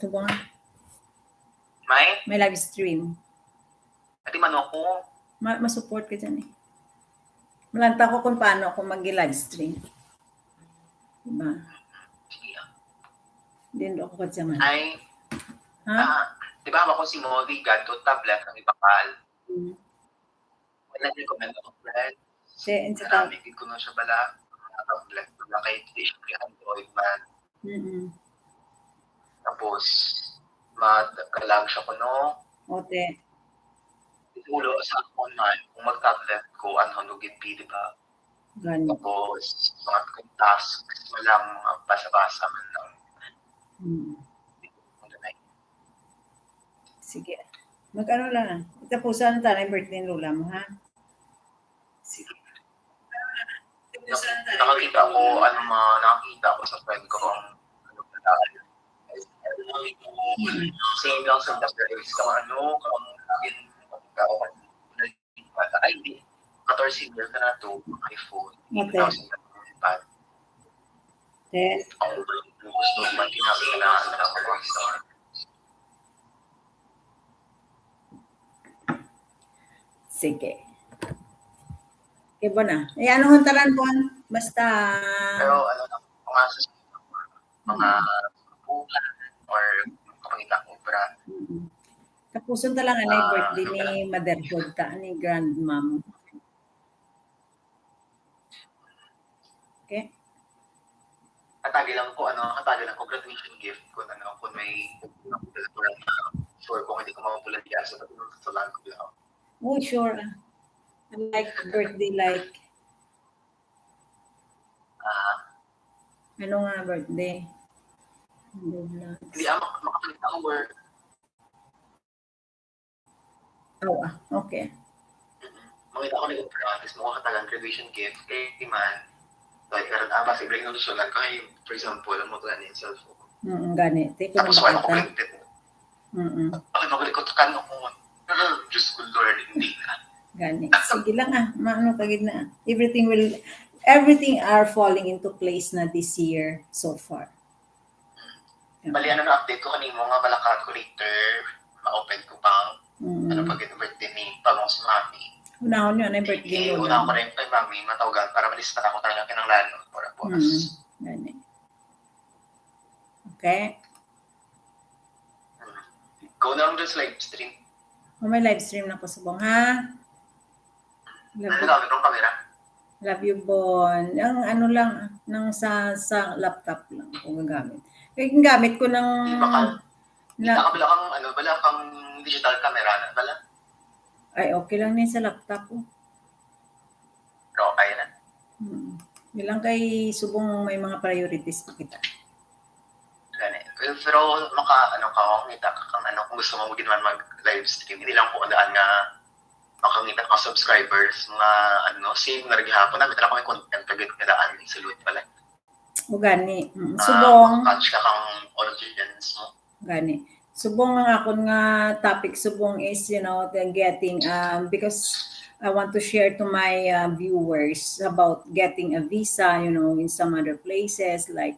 Tubo nga. May live stream. Ati man ako. Ma-support ka dyan eh. Malanta ko kung paano ako mag-live stream. Diba? Din ako ka dyan. Ay, ha? Di ba ako si Molly, gadto tablet ang ibakal. Wala niyo comment ako, friend. Marami ko na siya bala. Tablet, wala kay Android man. Tapos, mag-galag siya ko, no? Okay. Ulo sa online, kung mag-tablet ko, hugit P, di ba? Ganun. Tapos, mga tasks, walang basa-basa man lang. Sige. Mag-ano lang. Tapusan na tayo birthday ng lola mo, ha? Sige. Nakakita ko, nakakita ko sa friend ko ang same lang sa days kung kung ay, hindi. 14 years na ito, iPhone. Okay. Ang gusto naman kinakailangan na ako. Sige. Iba na. Ano hantaran po? Basta... Pero mga bulan or kapangita ko para. Tapuson talaga na yung birthday ni motherhood ta, ni grandmom. Okay? Katagi lang ko, graduation gift ko, kung may sure kung hindi ko mapulan diya sa lang ko lang. Oh, sure. I like birthday like. Ano nga birthday? Hindi makakita ko word. Okay. Makita ko na yung practice mo katagang graduation gift kay man. Like, karon si bring no so lang kay for example, mo tulan yung cellphone. Gani. Take ko na makita. Ko kan ako. Just good Lord, hindi na. Gani. Sige lang maano kagid na. Everything are falling into place na this year so far. Bali na update ko kanimo nga bala calculator, ma-open ko pang pag birthday ni pagong si Mami. Unahon yun, ang birthday mo. Una ko rin kay Mami, matawagan para malista ako tayo kinanglan para po. Gani. Okay. Go na lang dun sa live stream. May live stream na ko subong, ha? Gamit ng camera? Love you, Bon. Ang lang, sa laptop lang kung gagamit. Kaya gamit ko ng... Bala kang digital camera na, bala? Ay, okay lang na sa laptop ko. Pero okay na? Bilang kay subong may mga priorities pa kita. Pero makita ka kung kung gusto mo ginawan mag-live stream. Hindi lang po andaan nga makangita ka subscribers, mga same na naghihapon na, may talaga may content pagod na daan sa loot pala. O gani. Subong. Catch ka kang audience mo. Gani. Subong ang akon nga topic subong is, getting, because I want to share to my viewers about getting a visa, in some other places like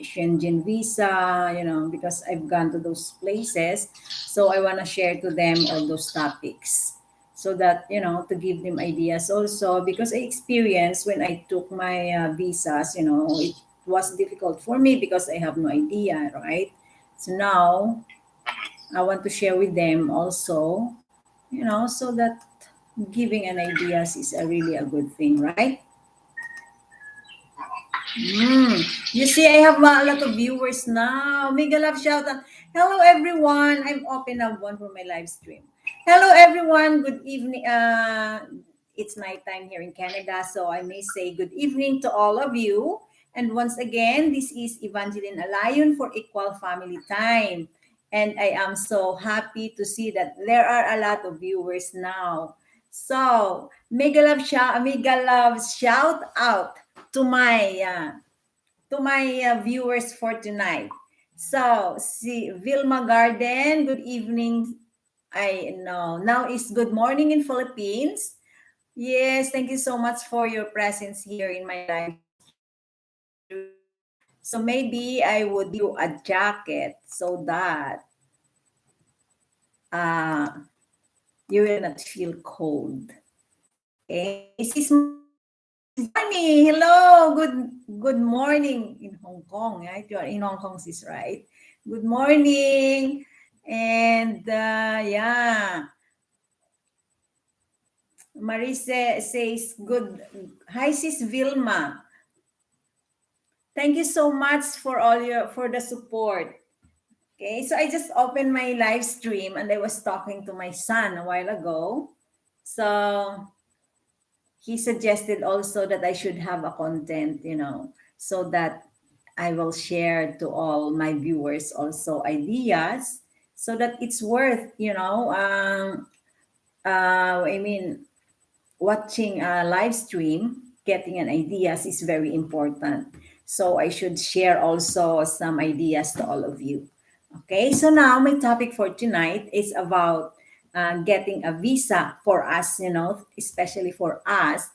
Schengen visa, because I've gone to those places. So I want to share to them all those topics so that, to give them ideas also, because I experienced when I took my visas, it was difficult for me because I have no idea, right? So now I want to share with them also, so that giving an ideas is really a good thing, right? You see, I have a lot of viewers now. Mega love shout out. Hello, everyone. I'm open now one for my live stream. Hello, everyone. Good evening. It's nighttime here in Canada, so I may say good evening to all of you. And once again, this is Evangeline Alayon for Equal Family Time. And I am so happy to see that there are a lot of viewers now. So, mega love shout out to my viewers for tonight. So, si Vilma Garden, good evening. I know now is good morning in Philippines. Yes, thank you so much for your presence here in my live. So maybe I would do a jacket so that you will not feel cold. Okay, sis Money, hello, good morning in Hong Kong, right? You are in Hong Kong, sis, right? Good morning, and yeah, Marise says good. Hi, sis Vilma. Thank you so much for the support. Okay, so I just opened my live stream and I was talking to my son a while ago. So he suggested also that I should have a content, so that I will share to all my viewers also ideas so that it's worth, I mean, watching a live stream, getting an ideas is very important. So I should share also some ideas to all of you. Okay, so now my topic for tonight is about getting a visa for us, especially for us.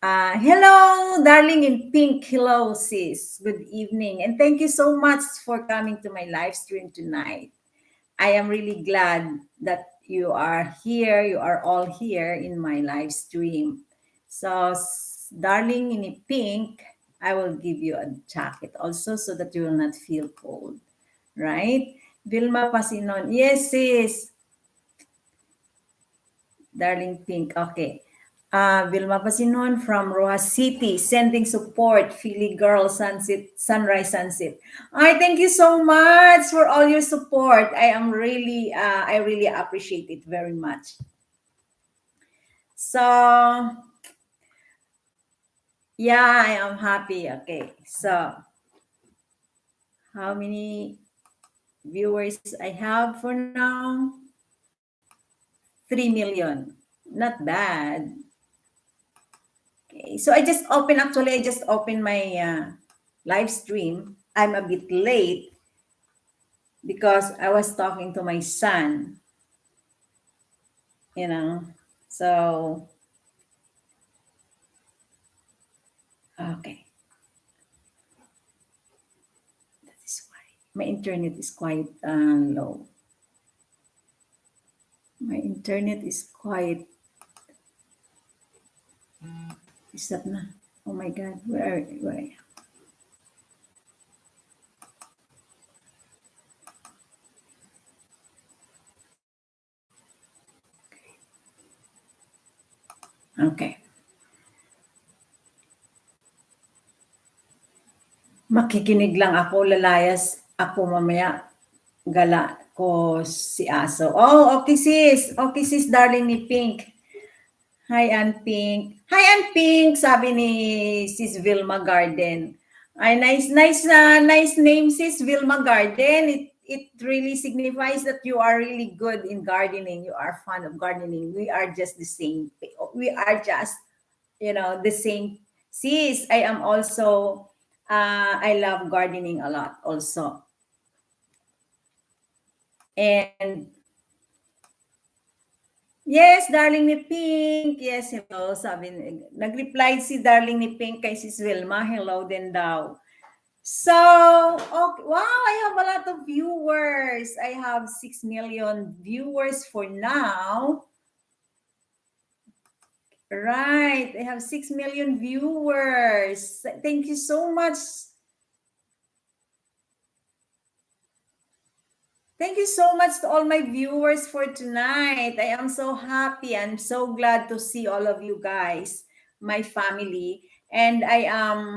Hello, darling in pink. Hello, sis. Good evening. And thank you so much for coming to my live stream tonight. I am really glad that you are here. You are all here in my live stream. So, darling in pink, I will give you a jacket also so that you will not feel cold. Right? Vilma Pasinon. Yes, sis. Darling Pink. Okay. Vilma Pasinon from Rojas City, sending support, Philly Girl, Sunset, Sunrise Sunset. I thank you so much for all your support. I really appreciate it very much. So, yeah, I am happy. Okay. So, how many viewers I have for now? 3 million. Not bad. Okay, so I just opened my live stream. I'm a bit late because I was talking to my son, you know. So, okay, that is why my internet is quite low. My internet is quite, is that na? Oh my God, where are you? Okay. Makikinig lang ako, lalayas ako mamaya. Gala ko si Aso. Oh, okay sis. Okay sis, darling ni Pink. Hi, Ann Pink. Hi, Ann Pink, sabi ni Sis Vilma Garden. Ay, nice name, Sis Vilma Garden. It really signifies that you are really good in gardening. You are fond of gardening. We are just the same. We are just, the same. Sis, I am also, I love gardening a lot also. And yes, darling ni Pink. Yes, hello. Sabi, nag-reply si darling ni Pink kay Sis Wilma. Hello din daw. So, okay. Wow, I have a lot of viewers. I have 6 million viewers for now. Right. I have 6 million viewers. Thank you so much. Thank you so much to all my viewers for tonight. I am so happy. I'm so glad to see all of you guys, my family. And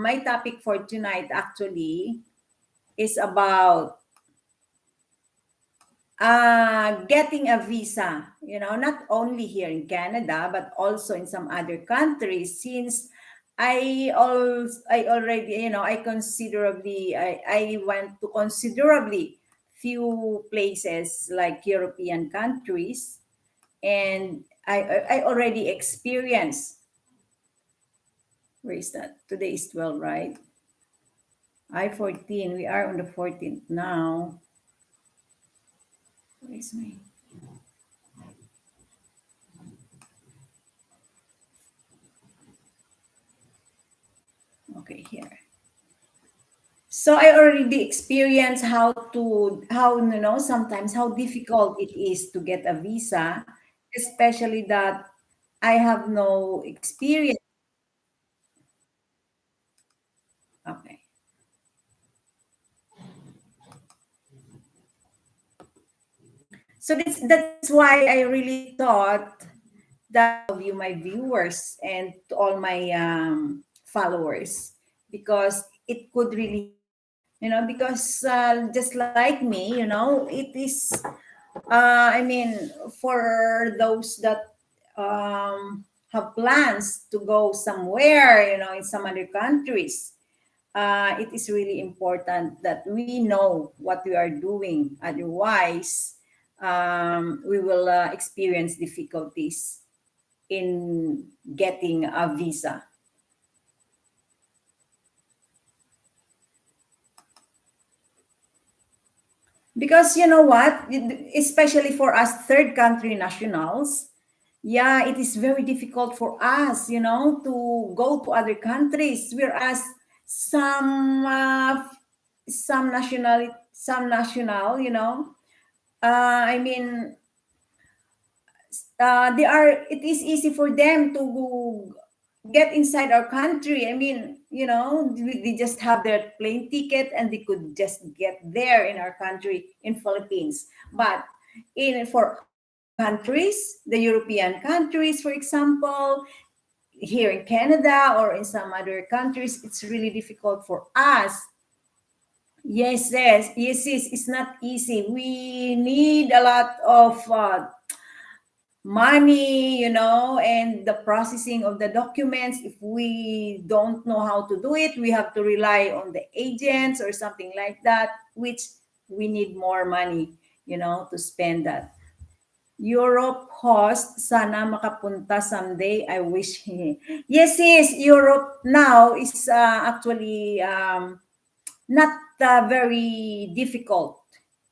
my topic for tonight actually is about getting a visa, not only here in Canada, but also in some other countries, since I already, I went to considerably few places like European countries, and I already experienced. Where is that? Today is 12, right? I-14. We are on the 14th now. Where is my? Okay, here. So I already experienced sometimes how difficult it is to get a visa, especially that I have no experience. Okay. So that's why I really thought that of you, my viewers, and to all my followers, because it could really, because just like me, it is. I mean, for those that have plans to go somewhere, in some other countries, it is really important that we know what we are doing. Otherwise, we will experience difficulties in getting a visa. Because you know what, especially for us third country nationals, yeah, it is very difficult for us, to go to other countries. Whereas some some national, I mean, they are. It is easy for them to get inside our country. I mean, they just have their plane ticket and they could just get there in our country in Philippines. But in for countries, the European countries, for example, here in Canada or in some other countries, it's really difficult for us. Yes, it's not easy. We need a lot of money, and the processing of the documents. If we don't know how to do it, we have to rely on the agents or something like that, which we need more money, to spend that. Europe host, sana makapunta someday. I wish. Yes, Europe now is actually not very difficult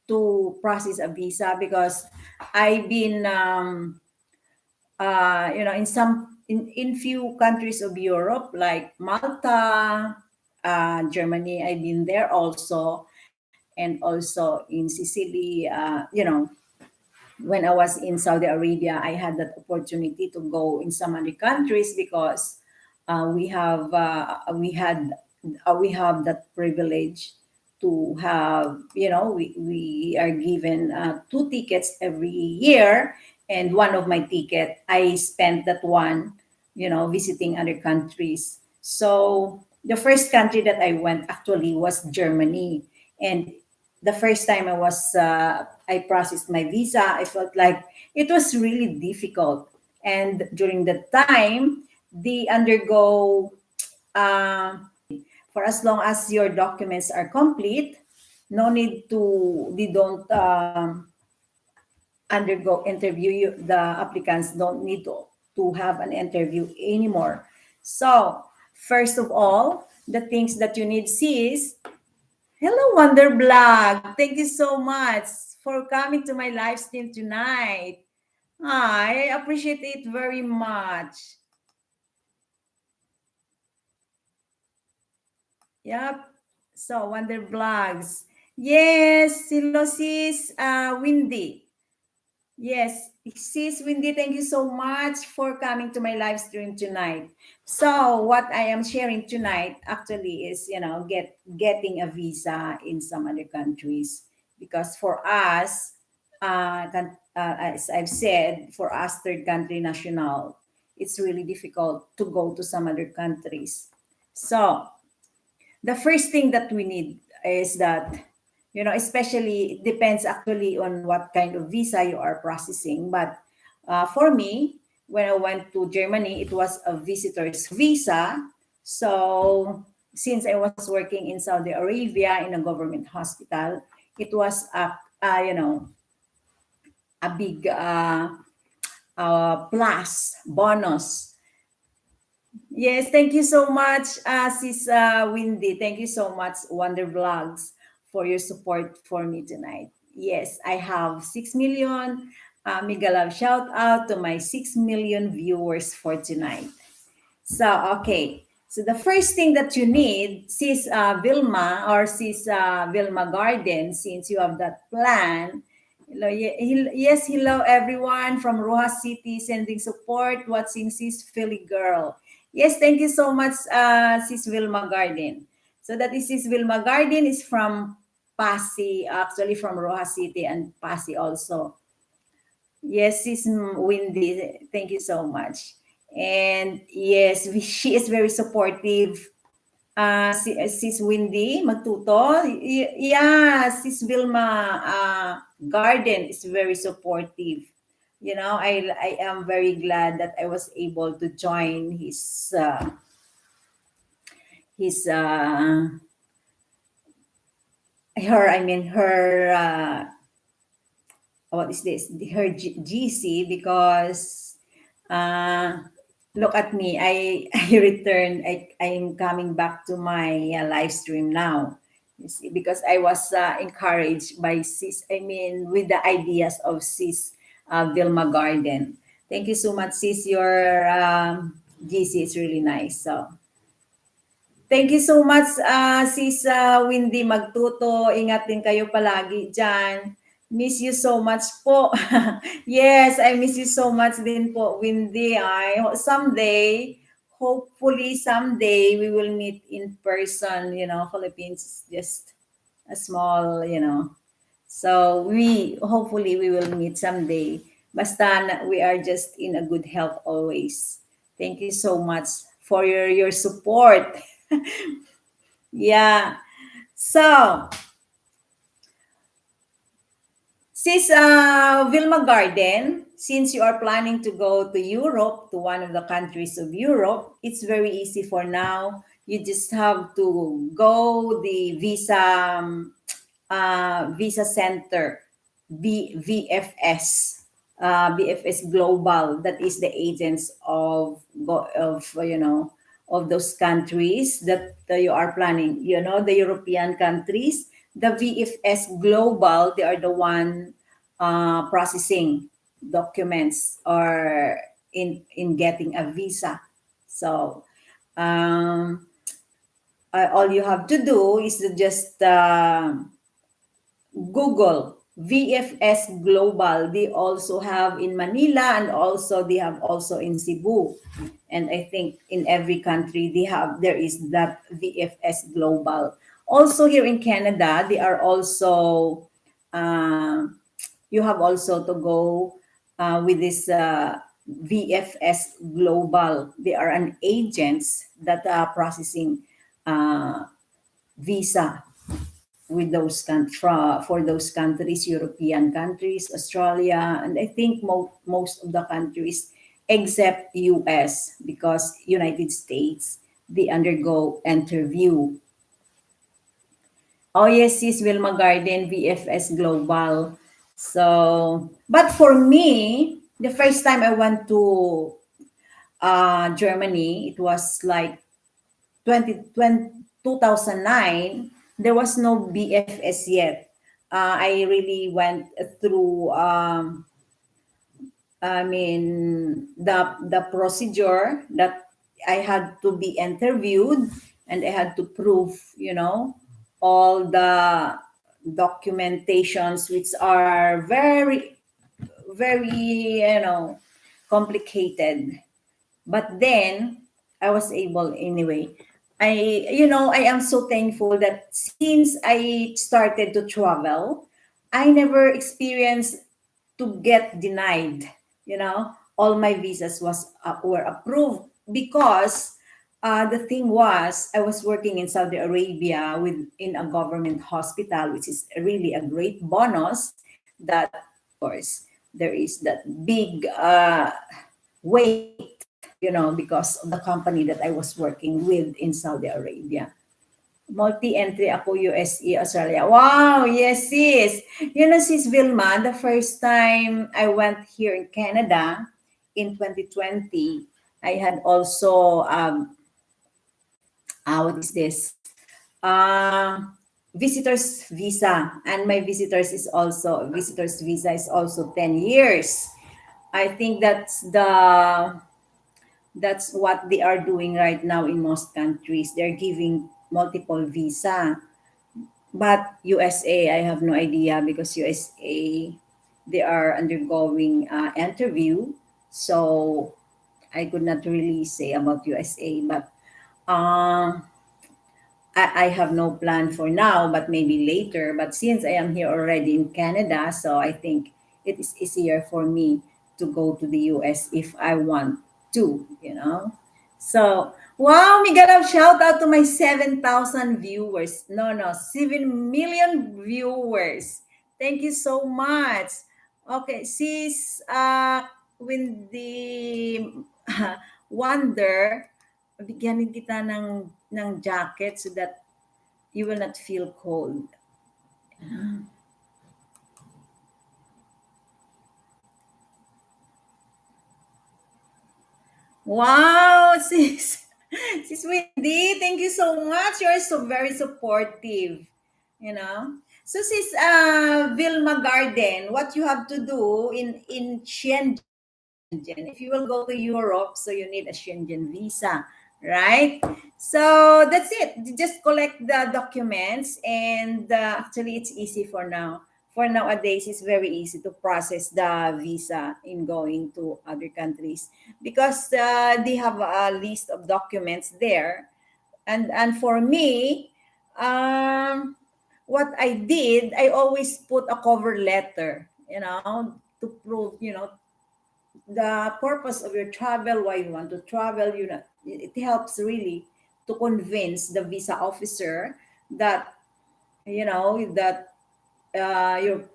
to process a visa, because I've been in few countries of Europe like Malta, Germany. I've been there also, and also in Sicily. When I was in Saudi Arabia, I had that opportunity to go in some other countries, because we have that privilege to have, we are given two tickets every year, and one of my ticket I spent that one, visiting other countries. So the first country that I went actually was Germany, and the first time I processed my visa, I felt like it was really difficult. And during that time, they undergo uh, for as long as your documents are complete, no need to they don't undergo interview. The applicants don't need to have an interview anymore. So first of all, the things that you need see is, hello, Wonder Blog. Thank you so much for coming to my live stream tonight. I appreciate it very much. Yep. So, Wonder Vlogs. Yes, hello, sis Windy. Yes, sis Windy, thank you so much for coming to my live stream tonight. So, what I am sharing tonight actually is, getting a visa in some other countries. Because for us, as I've said, for us third country national, it's really difficult to go to some other countries. So, the first thing that we need is that, especially it depends actually on what kind of visa you are processing. But for me, when I went to Germany, it was a visitor's visa. So since I was working in Saudi Arabia in a government hospital, it was a big plus bonus. Yes, thank you so much, Sis Windy. Thank you so much, Wonder Vlogs, for your support for me tonight. Yes, I have 6 million. Mega love shout out to my 6 million viewers for tonight. So, okay. So the first thing that you need, sis Vilma or sis Vilma Garden, since you have that plan. Hello, yes, hello everyone from Rojas City, sending support, watching sis Philly girl. Yes, thank you so much, sis Vilma Garden. So that is sis Vilma Garden is from Pasig, actually from Rojas City and Pasig also. Yes, sis Windy, thank you so much. And yes, she is very supportive. Sis Windy Magtuto. Yeah, Sis Vilma Garden is very supportive. You know, I am very glad that I was able to join his her I mean her what is this, her GC, because uh, look at me, I returned, I'm coming back to my live stream now. You see, because I was encouraged by sis, I mean with the ideas of sis Vilma Garden. Thank you so much, sis. Your GC is really nice. So thank you so much, sis Windy Magtuto. Ingat din kayo palagi dyan. Miss you so much po. Yes, I miss you so much din po, Windy. Someday, hopefully someday, we will meet in person. You know, Philippines is just a small, you know. So hopefully we will meet someday. Basta we are just in a good health always. Thank you so much for your support. Yeah. So, sis Vilma Garden, since you are planning to go to Europe, to one of the countries of Europe, it's very easy for now. You just have to go the visa center, VFS. BFS Global, that is the agents of you know, of those countries that you are planning. You know, the European countries, the VFS Global, they are the one processing documents or in getting a visa. So all you have to do is to just Google VFS Global. They also have in Manila, and also they have also in Cebu. And I think in every country there is that VFS Global. Also here in Canada, they are also you have also to go with this VFS Global. They are an agents that are processing visa with those for those countries, European countries, Australia, and I think most of the countries except US, because United States they undergo interview. Oh yes, sis Wilma Garden, VFS Global. So, but for me, the first time I went to Germany, it was like 2009. There was no BFS yet. I really went through I mean the procedure that I had to be interviewed, and I had to prove, you know, all the documentations, which are very, you know, complicated. But then I was able anyway. I am so thankful that since I started to travel, I never experienced to get denied. You know, all my visas were approved, because the thing was, I was working in Saudi Arabia in a government hospital, which is really a great bonus. That of course there is that big weight, you know, because of the company that I was working with in Saudi Arabia. Multi-entry ako, USA, Australia. Wow, yes, sis. You know, sis Vilma, the first time I went here in Canada in 2020, I had also, what is this? Visitor's visa. And my visitor's visa is also 10 years. I think that's the That's what they are doing right now in most countries. They're giving multiple visa. But USA, I have no idea because USA, they are undergoing interview. So I could not really say about USA, but uh, I have no plan for now, but maybe later. But since I am here already in Canada, so I think it is easier for me to go to the US if I want to. So, wow, Miguel, shout out to my 7,000 viewers. No, no, 7 million viewers. Thank you so much. Okay, sis, with the Wonder, bigyanin kita ng jacket so that you will not feel cold. Wow, sis. Sis Wendy, thank you so much. You're so very supportive, you know. So sis Vilma Garden, what you have to do in Shenzhen, if you will go to Europe, so you need a Schengen visa, right? So that's it. You just collect the documents, and actually, it's easy for now. For nowadays, it's very easy to process the visa in going to other countries because they have a list of documents there. And for me, um, what I did, I always put a cover letter, to prove, the purpose of your travel, why you want to travel. It helps really to convince the visa officer that that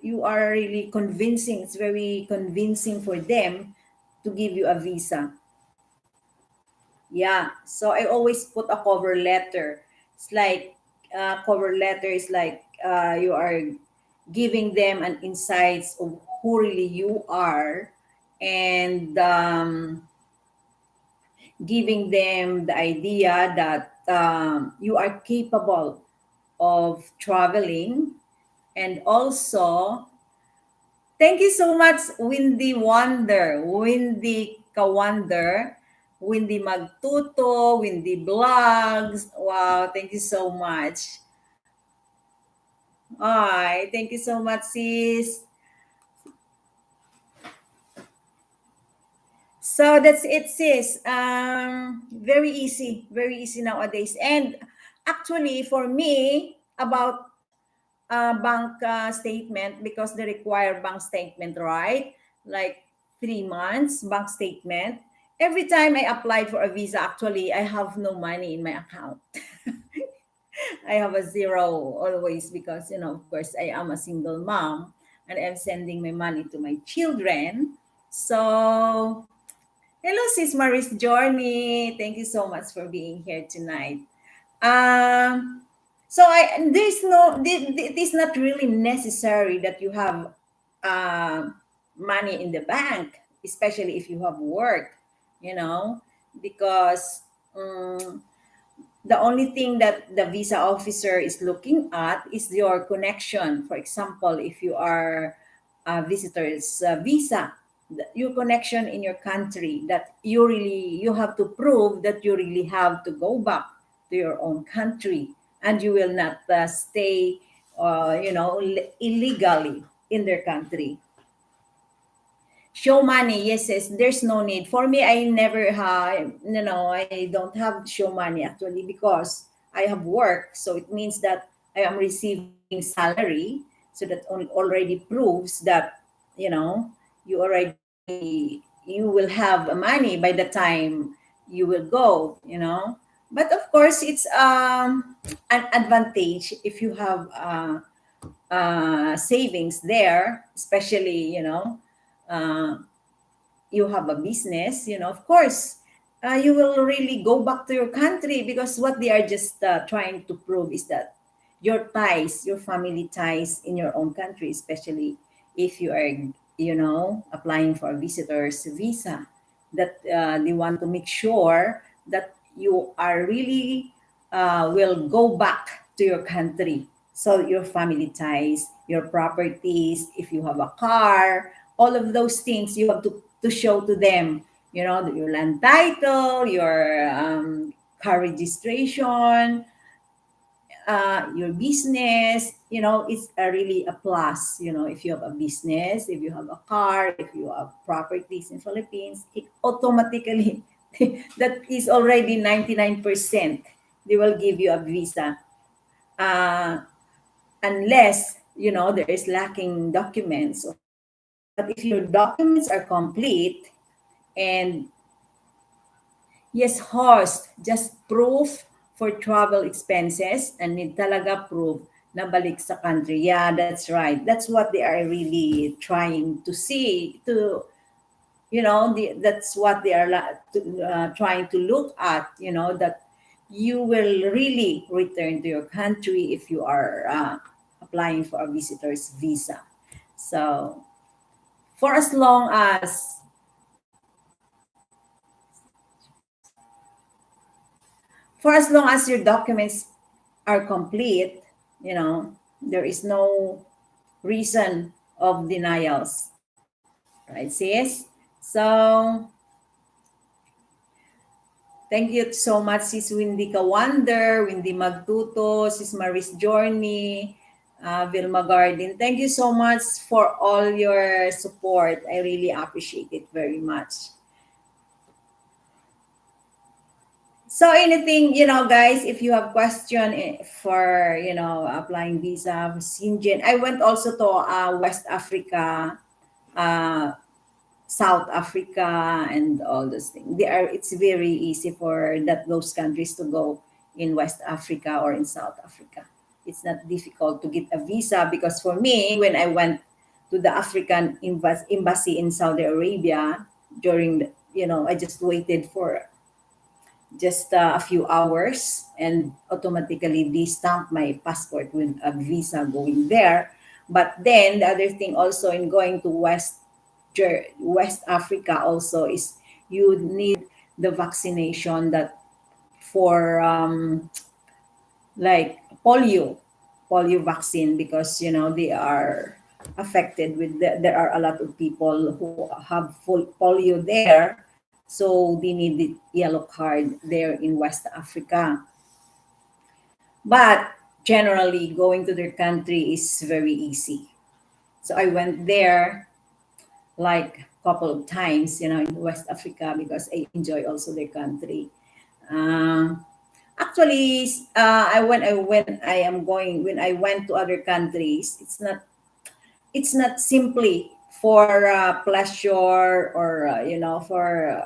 you are really convincing. It's very convincing for them to give you a visa. Yeah, so I always put a cover letter. It's like cover letter is like you are giving them an insights of who really you are, and giving them the idea that you are capable of traveling. And also, thank you so much, Windy Wonder, Windy Kawander, Windy Magtuto, Windy Blogs. Wow, thank you so much. Hi, thank you so much, sis. So that's it, sis. Very easy nowadays. And actually, for me, about bank statement, because they require bank statement, right? Like 3 months bank statement. Every time I applied for a visa, actually, I have no money in my account. I have a zero always because, of course, I am a single mom and I'm sending my money to my children. So, hello, Sis Maris Journey. Thank you so much for being here tonight. Um, so it is not really necessary that you have uh, money in the bank, especially if you have work, you know, because um, the only thing that the visa officer is looking at is your connection. For example, if you are a visitor's visa, your connection in your country, that you have to prove that you really have to go back to your own country, and you will not stay illegally in their country. Show money, yes, yes. There's no need for me. I never have, I don't have show money actually because I have work. So it means that I am receiving salary. So that already proves that you know you already you will have money by the time you will go. But of course, it's an advantage if you have savings there, especially uh, you have a business, of course, you will really go back to your country because what they are just trying to prove is that your ties, your family ties in your own country, especially if you are, applying for a visitor's visa, that they want to make sure that you are really will go back to your country. So your family ties, your properties, if you have a car, all of those things you have to show to them You know, your land title, your car registration, your business, you know, it's a really a plus. You know, if you have a business, if you have a car, if you have properties in Philippines, it automatically that is already 99%. They will give you a visa, uh, unless you know there is lacking documents. But if your documents are complete and yes, host, just proof for travel expenses and need talaga proof na balik sa country. Yeah, that's right. That's what they are really trying to see, to, you know, that's what they are trying to look at, you know, that you will really return to your country if you are applying for a visitor's visa. So for as long as your documents are complete, you know, there is no reason of denials, right, sis? So, thank you so much, sis Windy Kawander, Windy Magtuto, sis Maris Journey, Vilma Garden. Thank you so much for all your support. I really appreciate it very much. So anything, you know, guys, if you have question for, you know, applying visa for Sinjin, I went also to West Africa, uh, South Africa, and all those things. It's very easy for those countries to go in West Africa or in South Africa. It's not difficult to get a visa because for me, when I went to the African embassy in Saudi Arabia during the, you know, I just waited for just a few hours and automatically they stamp my passport with a visa going there. But then the other thing also in going to West Africa also is you need the vaccination that for like polio vaccine, because you know they are affected with there are a lot of people who have full polio there, so they need the yellow card there in West Africa. But generally going to their country is very easy, so I went there like a couple of times, you know, in West Africa because I enjoy also their country. um, Actually, when I went to other countries, it's not simply for pleasure or you know, for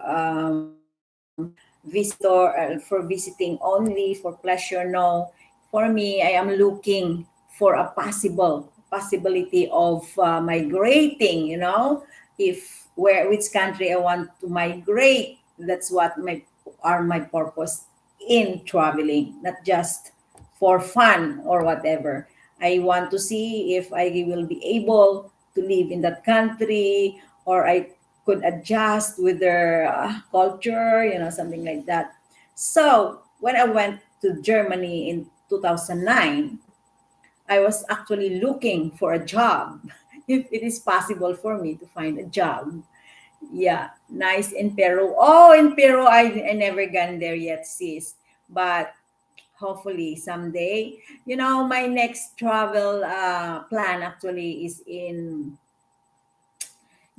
for visiting only for pleasure. No, for me, I am looking for a possibility of migrating. You know, if where which country I want to migrate. That's what my purpose in traveling, not just for fun or whatever. I want to see if I will be able to live in that country, or I could adjust with their culture, you know, something like that. So when I went to Germany in 2009, I was actually looking for a job, if it is possible for me to find a job. Yeah, nice in Peru. Oh, in Peru, I never gone there yet, sis. But hopefully someday. You know, my next travel plan actually is in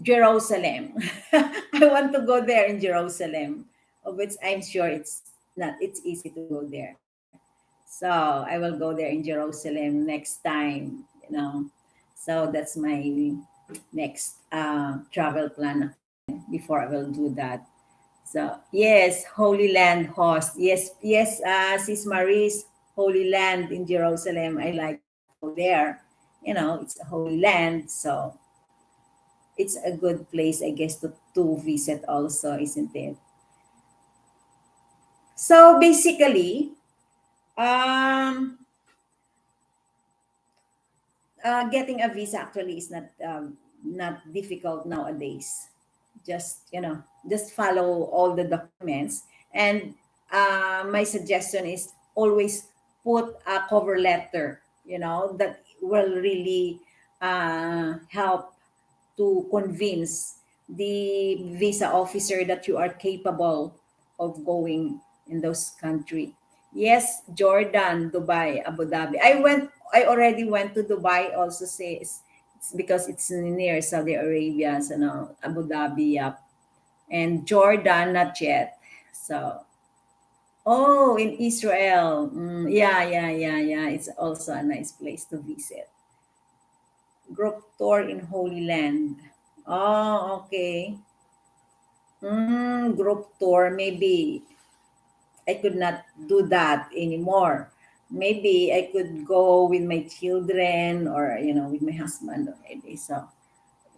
Jerusalem. I want to go there in Jerusalem, of which I'm sure it's easy to go there. So I will go there in Jerusalem next time, you know. So that's my next travel plan before I will do that. So yes, Holy Land host. Yes, yes, Sis Maris, Holy Land in Jerusalem. I like to go there. You know, it's a holy land, so it's a good place, I guess, to visit also, isn't it? So basically, um, getting a visa actually is not difficult nowadays. Just you know, just follow all the documents, and my suggestion is always put a cover letter. You know, that will really help to convince the visa officer that you are capable of going in those country. Yes, Jordan, Dubai, Abu Dhabi. I already went to Dubai also, say it's because it's near Saudi Arabia, so no, Abu Dhabi, yeah. And Jordan, not yet. So, oh, in Israel. Yeah, yeah, yeah, yeah. It's also a nice place to visit. Group tour in Holy Land. Oh, okay. Group tour. Maybe I could not do that anymore. Maybe I could go with my children or, with my husband already. So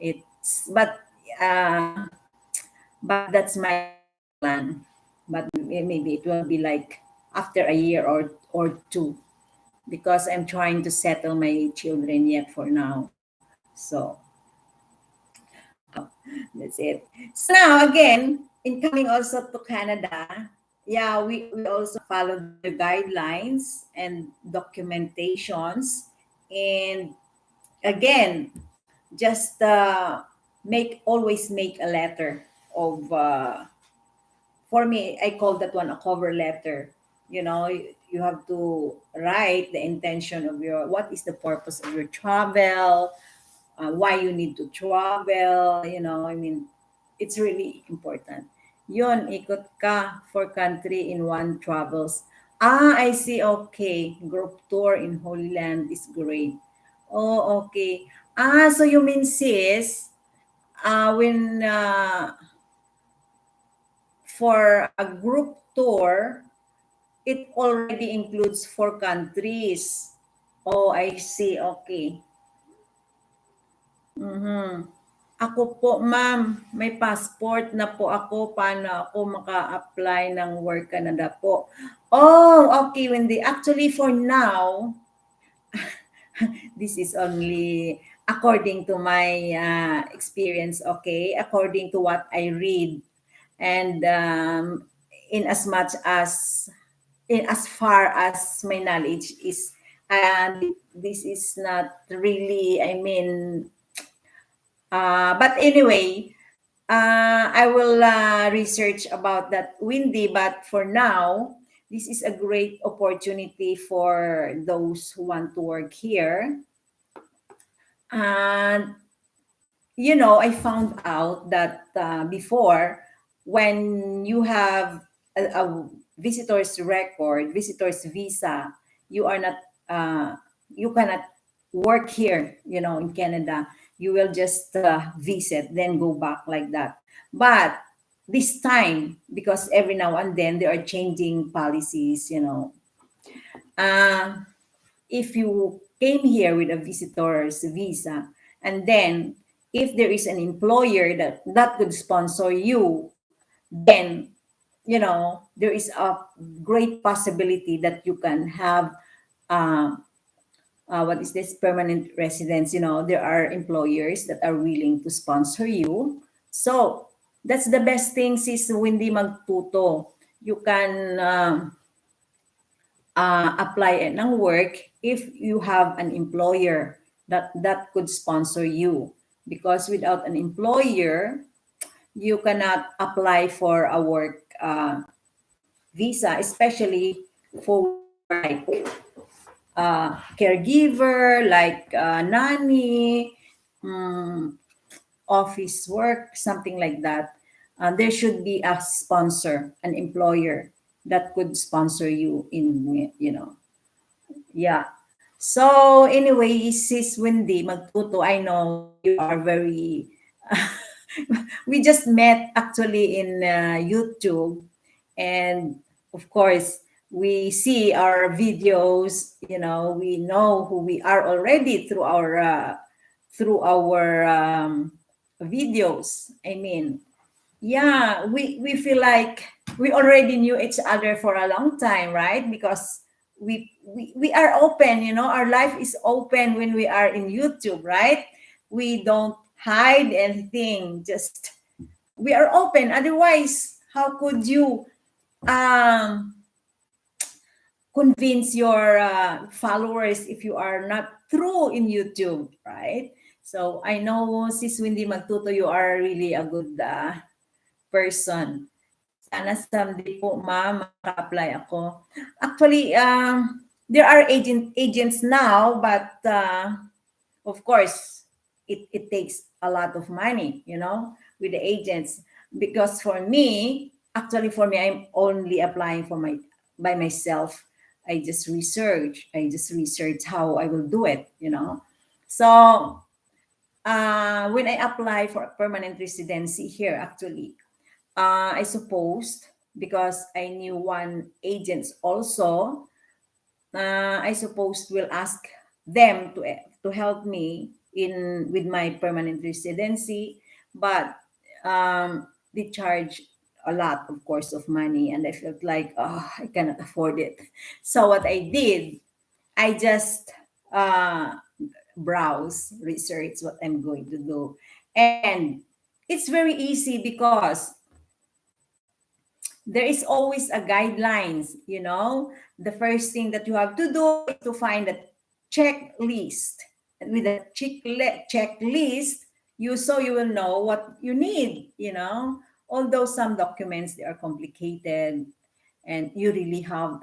it's, but that's my plan. But maybe it will be like after a year or two, because I'm trying to settle my children yet for now. So that's it. So now again, in coming also to Canada, yeah, we also follow the guidelines and documentations. And again, just always make a letter of, for me, I call that one a cover letter. You have to write the intention of what is the purpose of your travel, why you need to travel, I mean, it's really important. Yon, ikot ka for country in one travels. I see, okay. Group tour in Holy Land is great. Oh, okay. So you mean, sis, when for a group tour, it already includes 4 countries. Oh, I see, okay. Mhm. Ako po, ma'am, may passport na po ako. Paano ako maka-apply ng Work Canada po? Oh, okay, Wendy. Actually, for now, this is only according to my experience, okay? According to what I read. And in as much as, in as far as my knowledge is, and this is not really, I mean, but anyway, I will research about that, Windy. But for now, this is a great opportunity for those who want to work here. And, I found out that before, when you have a visitor's record, visitor's visa, you are not, you cannot work here, in Canada. You will just visit, then go back like that. But this time, because every now and then they are changing policies, uh, if you came here with a visitor's visa, and then if there is an employer that could sponsor you, then there is a great possibility that you can have, uh, what is this, permanent residence. There are employers that are willing to sponsor you. So that's the best thing, sis Windy Magtuto. You can apply ng work if you have an employer that could sponsor you, because without an employer you cannot apply for a work visa, especially for like caregiver, like nanny, um, office work, something like that. There should be a sponsor, an employer that could sponsor you in, yeah. So anyway, sis Wendy Magtuto, I know you are very. We just met actually in YouTube, and of course we see our videos. We know who we are already through our videos. I mean, yeah, we feel like we already knew each other for a long time, right? Because we are open, our life is open when we are in YouTube, right? We don't hide anything, just we are open. Otherwise, how could you um convince your followers if you are not through in YouTube, right? So I know, Sis Wendy Magtuto, you are really a good person. Sana someday po, ma'am, maka-apply ako. Actually, there are agents now, but of course, it takes a lot of money, with the agents. Because for me, I'm only applying by myself. I just research how I will do it. So when I apply for a permanent residency here, actually, I supposed, because I knew one agents also, I supposed will ask them to help me in with my permanent residency, but they charge a lot, of course, of money, and I felt like, oh, I cannot afford it. So what I did, I just browse, research what I'm going to do, and it's very easy because there is always a guidelines. The first thing that you have to do is to find a checklist. And with a checklist, you will know what you need. Although some documents, they are complicated, and you really have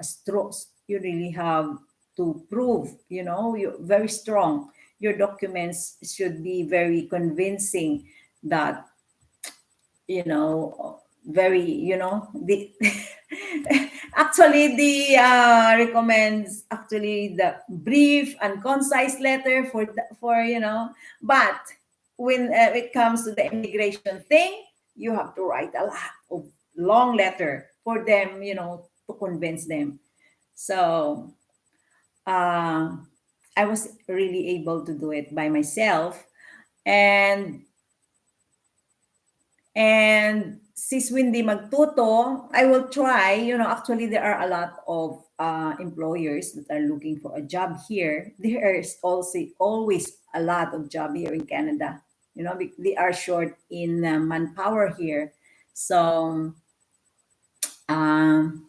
you really have to prove, you're very strong. Your documents should be very convincing that, very, the actually the recommends actually the brief and concise letter for. But when it comes to the immigration thing, you have to write a lot of long letter for them, to convince them. So uh, I was really able to do it by myself. And Sis Windy Magtuto, I will try. Actually, there are a lot of employers that are looking for a job here. There is also always a lot of job here in Canada. They are short in manpower here. So, um,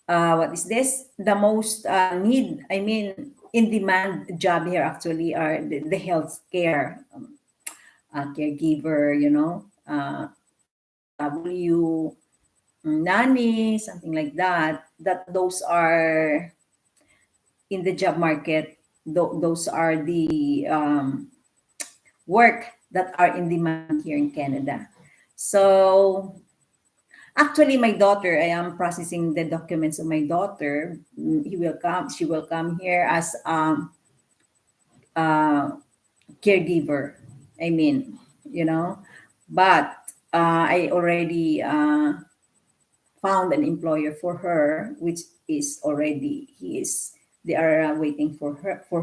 what is this? The most in demand job here actually are the healthcare caregiver, OFW, nanny, something like that. Those are in the job market. Those are the work that are in demand here in Canada. So actually, my daughter, I am processing the documents of my daughter. She will come here as caregiver. I mean, but I already found an employer for her, which is already they are waiting for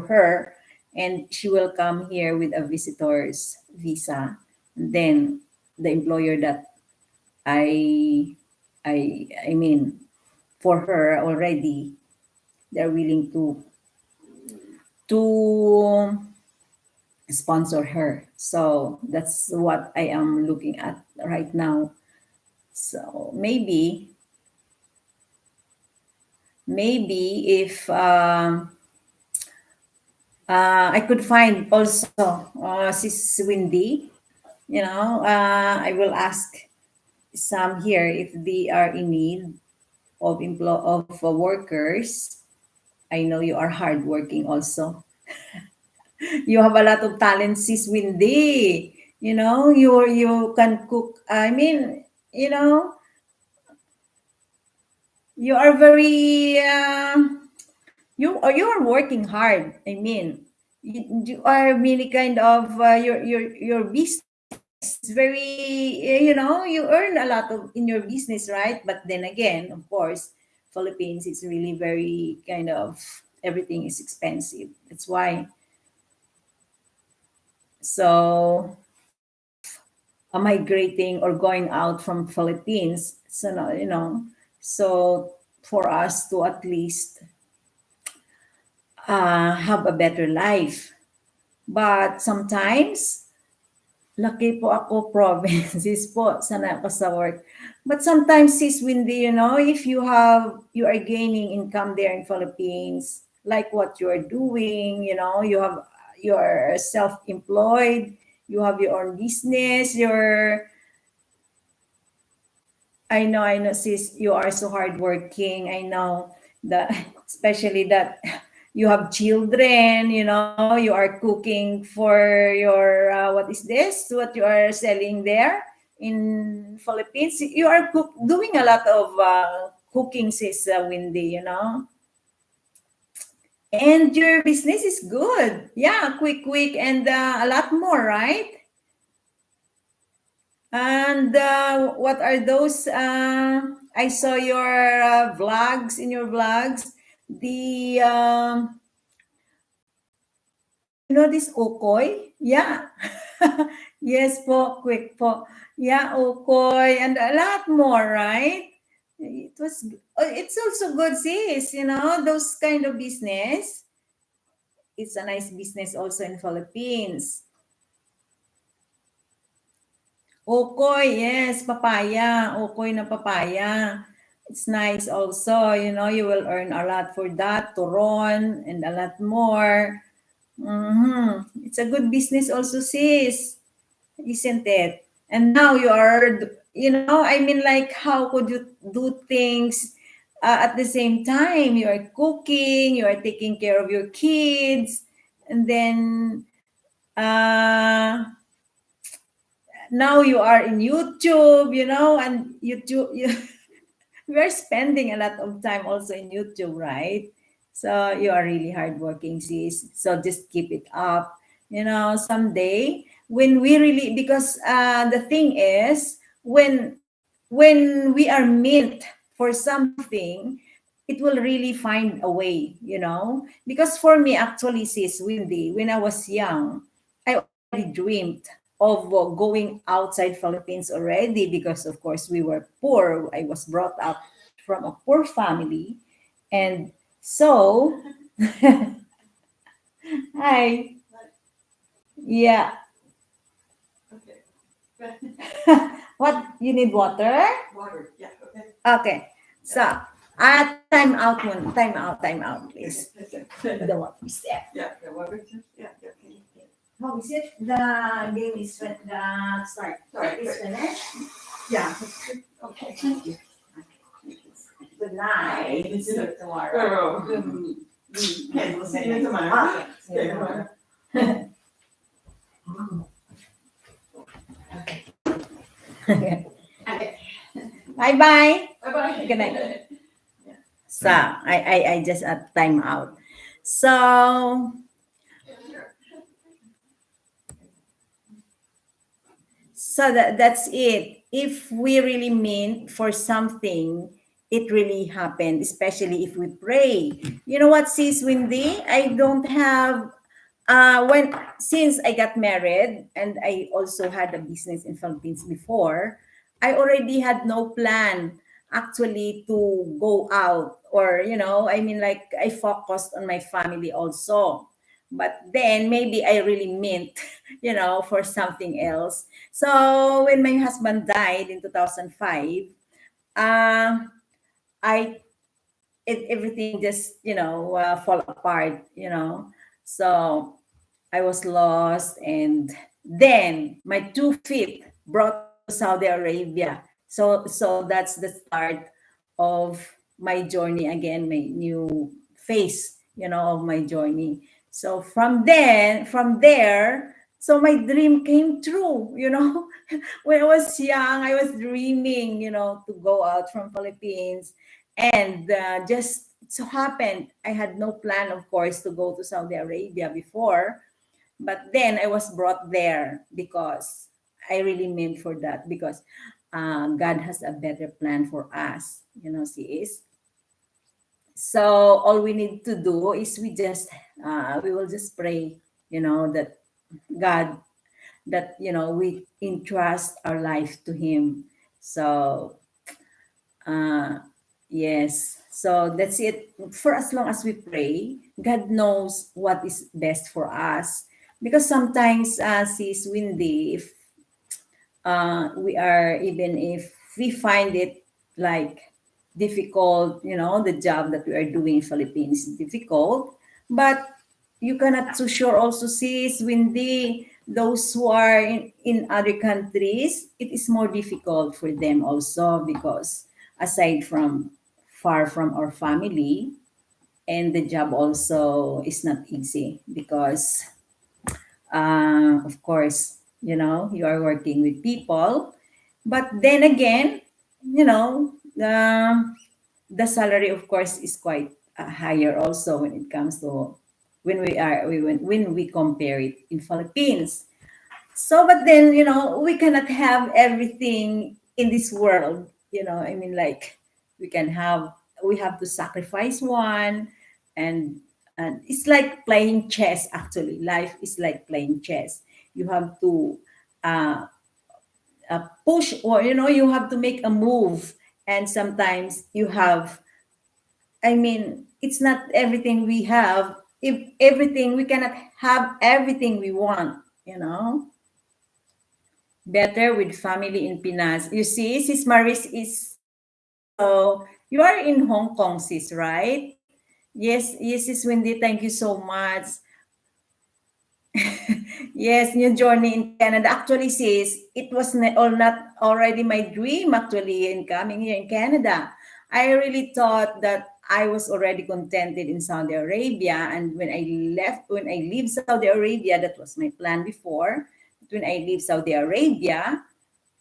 her, and she will come here with a visitor's visa. And then the employer that I I mean for her already, they're willing to sponsor her. So that's what I am looking at right now. So maybe if I could find also Sis Windy, I will ask some here if they are in need of workers. I know you are hardworking also. You have a lot of talent, Sis Windy. You can cook. I mean, you are very you are working hard. I mean, you are really kind of your business is very, you earn a lot of in your business, right? But then again, of course, Philippines is really very kind of, everything is expensive. That's why. So of migrating or going out from Philippines, so no, so for us to at least have a better life. But sometimes, laki po ako, provinces po, sana ako sa work. But sometimes, Sis Windy, if you are gaining income there in Philippines, like what you are doing, you're self-employed, you have your own business, I know, sis, you are so hardworking. I know that, especially that you have children, you are cooking for your, what is this? What you are selling there in Philippines? You are doing a lot of cooking, sis Wendy. And your business is good. Yeah, quick, and a lot more, right? And what are those? I saw your vlogs, in your vlogs. The, this Okoy? Yeah. Yes po, quick po. Yeah, Okoy, and a lot more, right? It's also good, sis, those kind of business. It's a nice business also in Philippines. Okoy, yes, papaya. Okoy na papaya. It's nice also, you will earn a lot for that, turon, and a lot more. It's a good business also, sis, isn't it? And now you are, I mean, like, how could you do things at the same time? You are cooking, you are taking care of your kids, and then now you are in YouTube, and YouTube, we're spending a lot of time also in YouTube, right? So you are really hardworking, sis. So just keep it up. Someday when we really, because the thing is, when we are meant for something, it will really find a way. Because for me, actually, sis Wendy, when I was young, I already dreamed of going outside Philippines already, because of course we were poor. I was brought up from a poor family, and so hi, yeah. What, you need water? Water, yeah, okay. Okay, so time out, please. The water is there. Yeah, the water, yeah, okay. How is it? The game is the start. Sorry, Is finished. yeah, okay, thank you. Good night. See you tomorrow. tomorrow. Okay, we'll see you tomorrow. Okay. See you tomorrow. Okay. Bye bye. Bye-bye. Good night. So I just at time out. So that's it. If we really mean for something, it really happened, especially if we pray. You know what, sis Wendy? I don't have since I got married and I also had a business in Philippines before, I already had no plan actually to go out, or I mean, like, I focused on my family also. But then maybe I really meant, for something else. So when my husband died in 2005, uh, I everything just fall apart. So I was lost, and then my 2 feet brought to Saudi Arabia. So that's the start of my journey again, my new phase, of my journey. So from there, so my dream came true. When I was young, I was dreaming, to go out from Philippines, and just so happened I had no plan, of course, to go to Saudi Arabia before. But then I was brought there because I really meant for that, because God has a better plan for us, sis. So all we need to do is we will just pray, that God, that we entrust our life to Him. So yes, so that's it. For as long as we pray, God knows what is best for us. Because sometimes, sis Wendy, if even if we find it like difficult, the job that we are doing in Philippines is difficult, but you cannot so sure also, sis Windy, those who are in other countries, it is more difficult for them also because aside from far from our family, and the job also is not easy because of course, you are working with people, but then again, the salary of course is quite higher also when it comes to when we compare it in Philippines. So but then we cannot have everything in this world. I mean, like, we have to sacrifice one, and it's like playing chess. Actually, life is like playing chess. You have to uh, push, or you have to make a move, and sometimes you have, I mean, it's not everything we have. If everything, we cannot have everything we want. Better with family in Pinas. You see, Sis Maris is, so you are in Hong Kong, sis, right? Yes, yes, Sis Wendy, thank you so much. Yes, new journey in Canada. Actually, sis, it was not already my dream actually in coming here in Canada. I really thought that I was already contented in Saudi Arabia, and when I leave Saudi Arabia, that was my plan before. When I leave Saudi Arabia,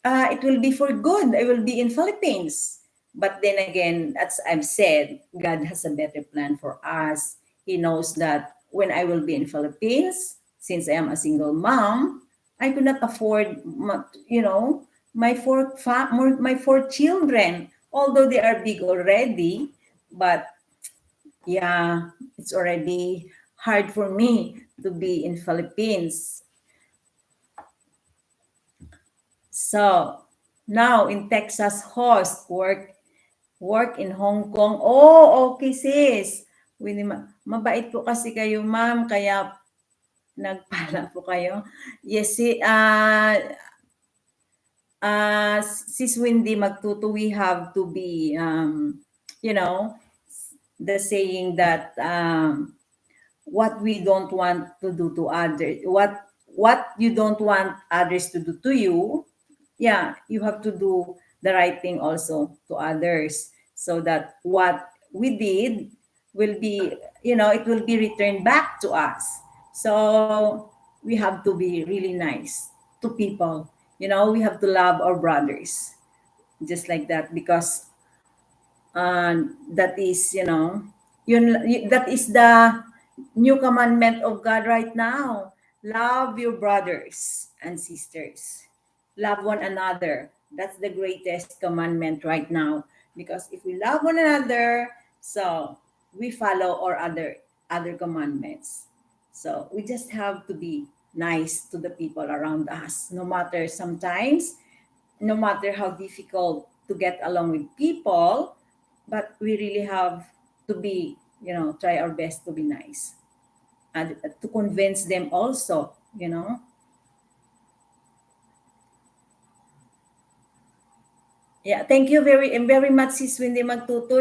it will be for good. I will be in Philippines. But then again, as I've said, God has a better plan for us. He knows that when I will be in Philippines, since I am a single mom, I could not afford, my four children. Although they are big already, but yeah, it's already hard for me to be in Philippines. So now in Texas, host work in Hong Kong. Oh, okay, sis. Mabait po kasi kayo, ma'am, kaya nagpala po kayo. Yes, Sis Windy Magtuto, we have to be, the saying that what we don't want to do to others, what you don't want others to do to you, yeah, you have to do the right thing also to others, so that what we did will be, it will be returned back to us. So we have to be really nice to people. We have to love our brothers just like that, because that is, that is the new commandment of God right now. Love your brothers and sisters. Love one another. That's the greatest commandment right now. Because if we love one another, so we follow our other commandments. So we just have to be nice to the people around us. No matter how difficult to get along with people, but we really have to be, try our best to be nice and to convince them also. Yeah, thank you very much, Sis Windy Magtuto.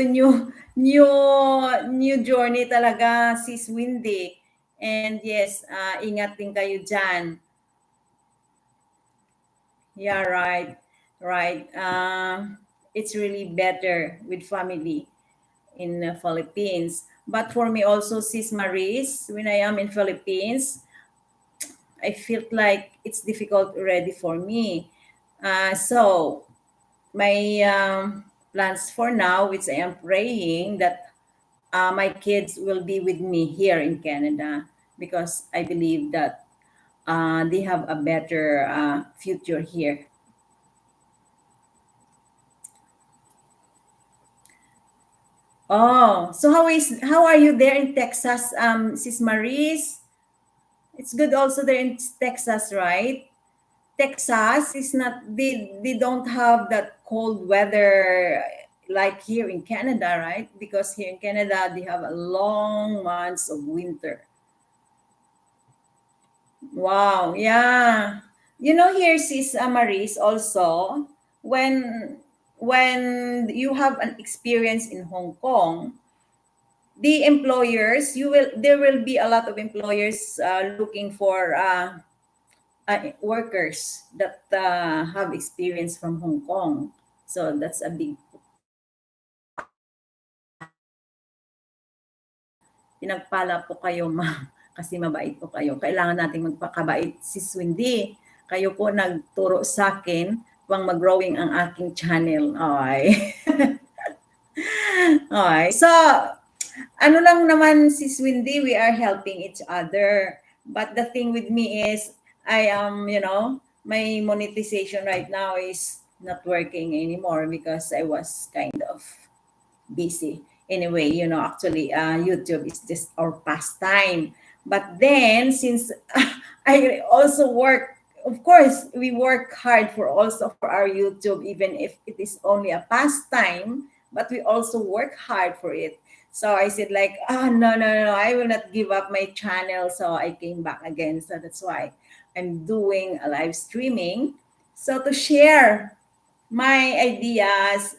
New journey talaga, Sis Windy. And yes, ingat din kayo dyan. Yeah, right. Right. It's really better with family in the Philippines. But for me also, Sis Maris, when I am in Philippines, I felt like it's difficult already for me. So my plans for now, which I am praying that my kids will be with me here in Canada, because I believe that they have a better future here. Oh, so how are you there in Texas, Sis Maris? It's good also there in Texas, right? Texas is not, they don't have that cold weather like here in Canada, right? Because here in Canada they have a long months of winter. Wow, yeah. Here, Sis Maris, also, when when you have an experience in Hong Kong, the employers, there will be a lot of employers looking for workers that have experience from Hong Kong. So that's a big pinagpala po kayo, ma'am, kasi mabait po kayo. Kailangan nating magpakabait. Sis Wendy, kayo po nagturo sa akin pang mag-growing ang aking channel. Okay. Okay. So, ano lang naman, Sis Wendy, we are helping each other. But the thing with me is, I am, my monetization right now is not working anymore because I was kind of busy. Anyway, actually, YouTube is just our pastime. But then, since I also work, of course, we work hard for our YouTube, even if it is only a pastime, but we also work hard for it. So I said like, no, I will not give up my channel. So I came back again. So that's why I'm doing a live streaming. So to share my ideas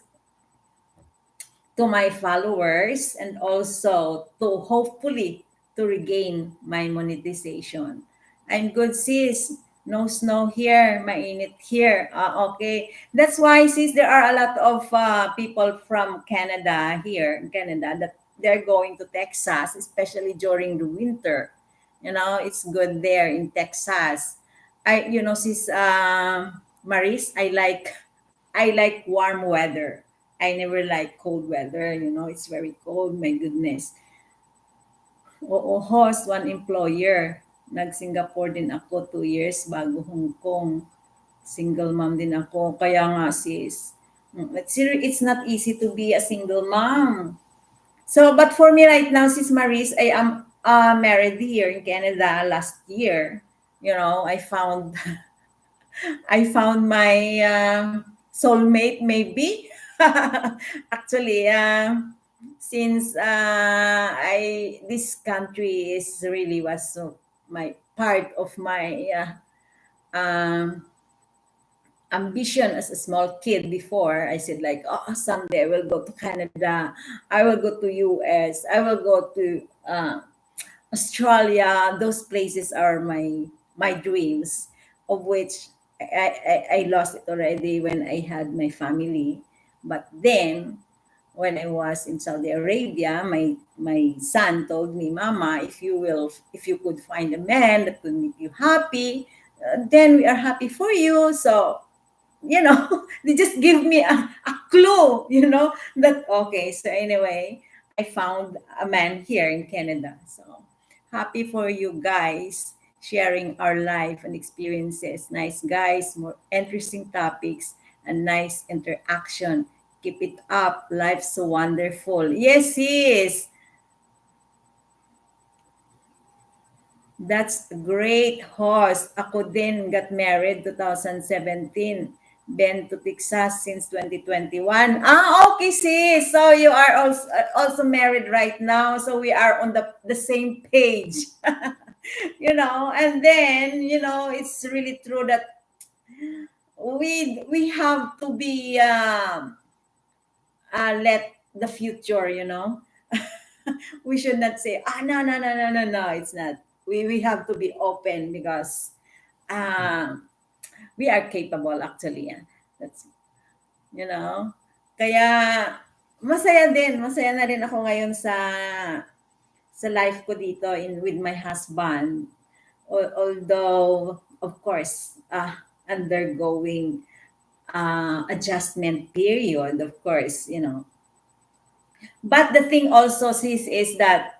to my followers and also to hopefully to regain my monetization. I'm good, sis. No snow here, mainit here. Okay. That's why, sis, there are a lot of people from Canada here in Canada that they're going to Texas, especially during the winter. It's good there in Texas. Sis Maris, I like warm weather. I never like cold weather. It's very cold. My goodness. Oo, host, one employer. Nag-Singapore din ako 2 years bago Hong Kong. Single mom din ako. Kaya nga, sis. It's not easy to be a single mom. So, but for me right now, sis Maris, I am married here in Canada last year. I found I found my soulmate maybe. Actually, since this country is really was my part of my um, ambition as a small kid before. I said like, someday I will go to Canada, I will go to US, I will go to Australia. Those places are my dreams, of which I lost it already when I had my family. But then, when I was in Saudi Arabia, my son told me, "Mama, if you could find a man that could make you happy, then we are happy for you." So, they just give me a clue, that okay. So anyway, I found a man here in Canada. So happy for you guys sharing our life and experiences. Nice guys, more interesting topics, and nice interaction. Keep it up. Life's so wonderful. Yes, yes. That's a great host. Ako din got married 2017. Been to Texas since 2021. Okay, sis. So you are also married right now. So we are on the same page. And then, it's really true that we have to be let the future, we should not say, no, no, no, no, no, no, it's not. We have to be open because we are capable actually. That's, you know. Kaya, masaya na rin ako ngayon sa life ko dito with my husband. Although, of course, undergoing adjustment period, of course, But the thing also, sis, is that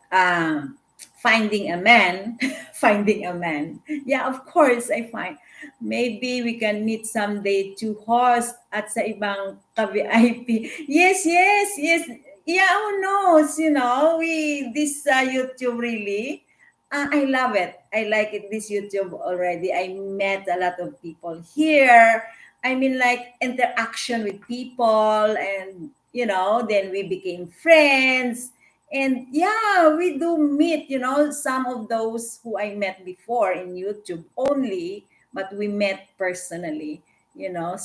finding a man, finding a man. Yeah, of course, I find. Maybe we can meet someday to host at sa ibang ka-VIP. Yes, yes, yes. Yeah, who knows, this YouTube really, I love it. I like it, this YouTube already. I met a lot of people here. I mean, like interaction with people, and then we became friends. And yeah, we do meet, some of those who I met before in YouTube only, but we met personally.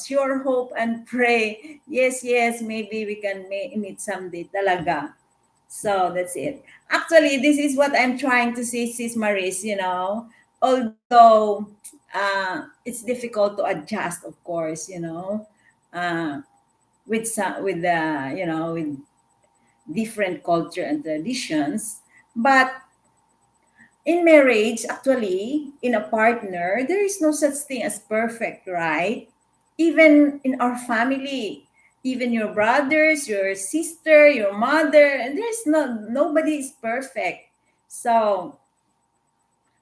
Sure hope and pray. Yes, yes, maybe we can meet someday talaga. So that's it. Actually, this is what I'm trying to say, Sis Maris, although it's difficult to adjust, of course, uh, with the, with different culture and traditions. But in marriage, actually, in a partner, there is no such thing as perfect, right? Even in our family, even your brothers, your sister, your mother, and there's nobody is perfect. So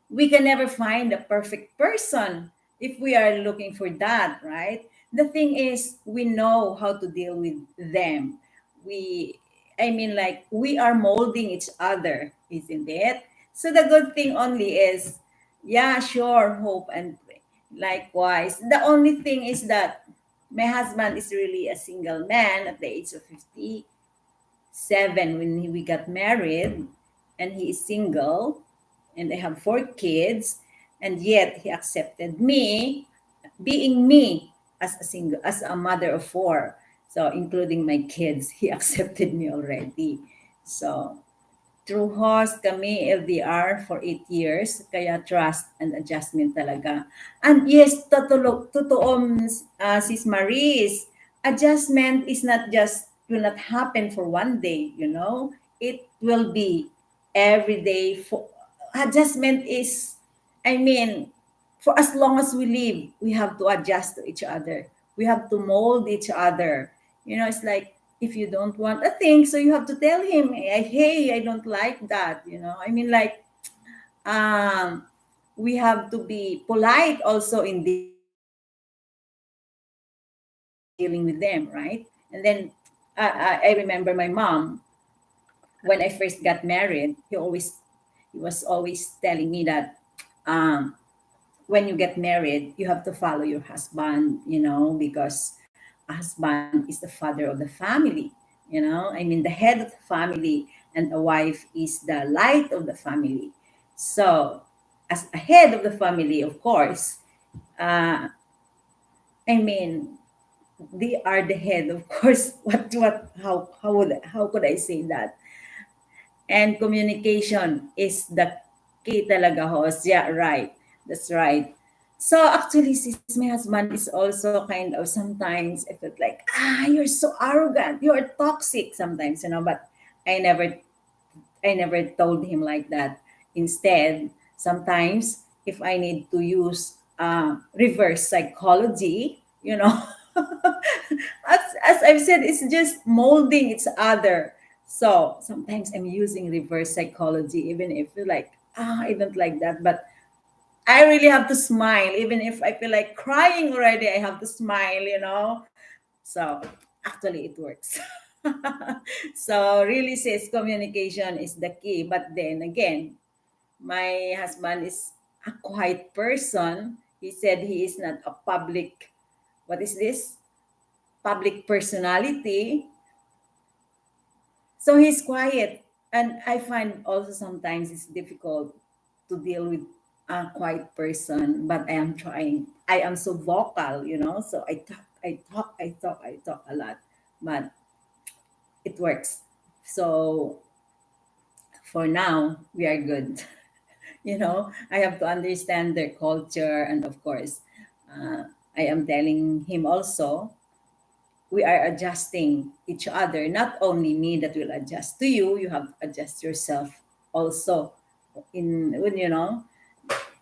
we can never find a perfect person if we are looking for that, right? The thing is, we know how to deal with them. Like, we are molding each other, isn't it? So the good thing only is, yeah, sure, hope and pray. Likewise, the only thing is that my husband is really a single man at the age of 57 when we got married, and he is single, and I have 4 kids, and yet he accepted me, being me, as a mother of 4. So including my kids, he accepted me already. So through host kami LDR for 8 years, kaya trust and adjustment talaga. And yes, totoo, Sis Maris, adjustment is not just, will not happen for one day, it will be every day. For adjustment is, I mean, for as long as we live, we have to adjust to each other. We have to mold each other. It's like, if you don't want a thing, so you have to tell him, hey, I don't like that. Like, um, we have to be polite also in dealing with them, right? And then I remember my mom, when I first got married, he was always telling me that, um, when you get married, you have to follow your husband, because a husband is the father of the family, the head of the family, and a wife is the light of the family. So, as a head of the family, of course, uh, I mean, they are the head, of course. How could I say that? And communication is the key talaga, host. Yeah, right. That's right. So actually, sis, my husband is also kind of, sometimes I felt like, you're so arrogant, you're toxic sometimes, but I never I never told him like that. Instead, sometimes if I need to use reverse psychology, as I've said, it's just molding each other. So sometimes I'm using reverse psychology, even if you're like, I don't like that, but I really have to smile. Even if I feel like crying already, I have to smile. So actually, it works. So really, says communication is the key. But then again, my husband is a quiet person. He said he is not a public, what is this? Public personality. So he's quiet. And I find also sometimes it's difficult to deal with a quiet person, but I am trying. I am so vocal. So I talk a lot, but it works. So for now, we are good. I have to understand their culture, and of course, uh, I am telling him also, we are adjusting each other. Not only me that will adjust to you, you have to adjust yourself also.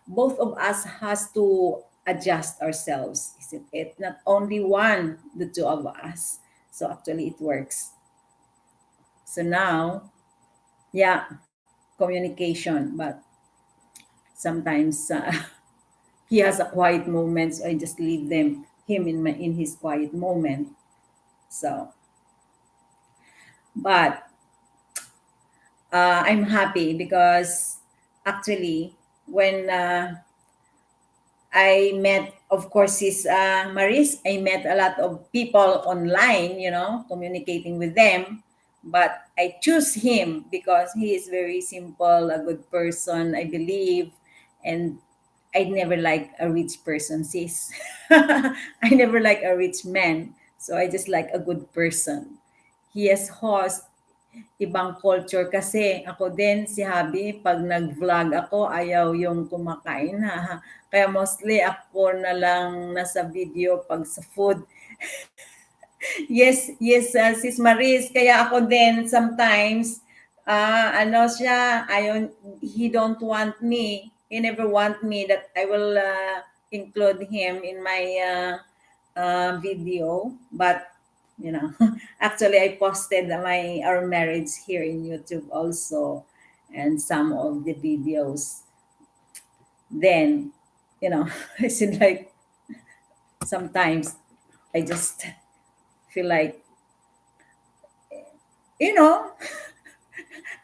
Both of us has to adjust ourselves, isn't it? Not only one, the two of us. So actually, it works. So now, yeah, communication, but sometimes he has a quiet moment, so I just leave him in his quiet moment. So, but I'm happy because actually, when I met, of course, his Maris, I met a lot of people online, communicating with them. But I choose him because he is very simple, a good person, I believe. And I never like a rich person, sis. I never like a rich man. So I just like a good person. He has host. ibang culture kasi ako din si Habi pag nag-vlog ako ayaw yung kumakain ha. Kaya mostly ako na lang nasa video pag sa food. Yes, yes, Sis Maris, kaya ako din sometimes ano siya, he don't want me. He never want me that I will include him in my video, but you know, actually I posted our marriage here in YouTube also, and some of the videos. Then, you know, it's like sometimes I just feel like, you know,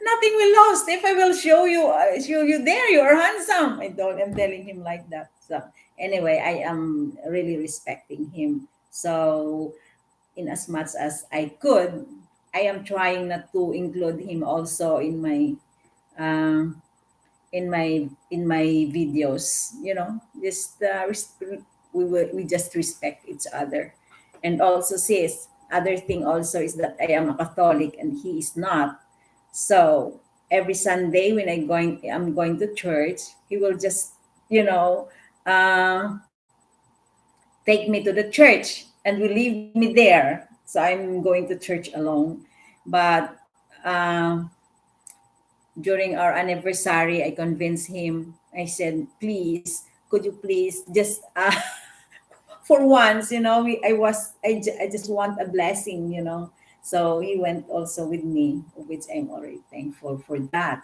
nothing will lost if I will show you there. You are handsome. I'm telling him like that. So anyway, I am really respecting him. So in as much as I could, I am trying not to include him also in my um, in my videos. You know, just we just respect each other, and also sis. Other thing also is that I am a Catholic and he is not. So every Sunday when I'm going to church, he will just you know uh, take me to the church and will leave me there. So I'm going to church alone. But um, during our anniversary, I convinced him. I said, please, could you please just for once, I just want a blessing. So he went also with me, which I'm already thankful for that,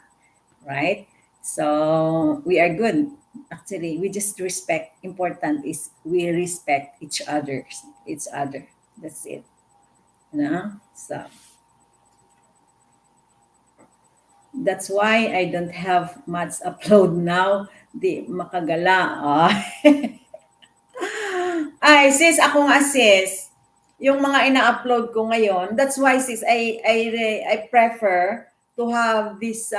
right? So we are good. Actually, we just respect. Important is we respect each other. That's it. So that's why I don't have much upload now. Di makagala. Oh. Ay, sis, ako nga sis. Yung mga ina-upload ko ngayon, that's why sis, I prefer to have this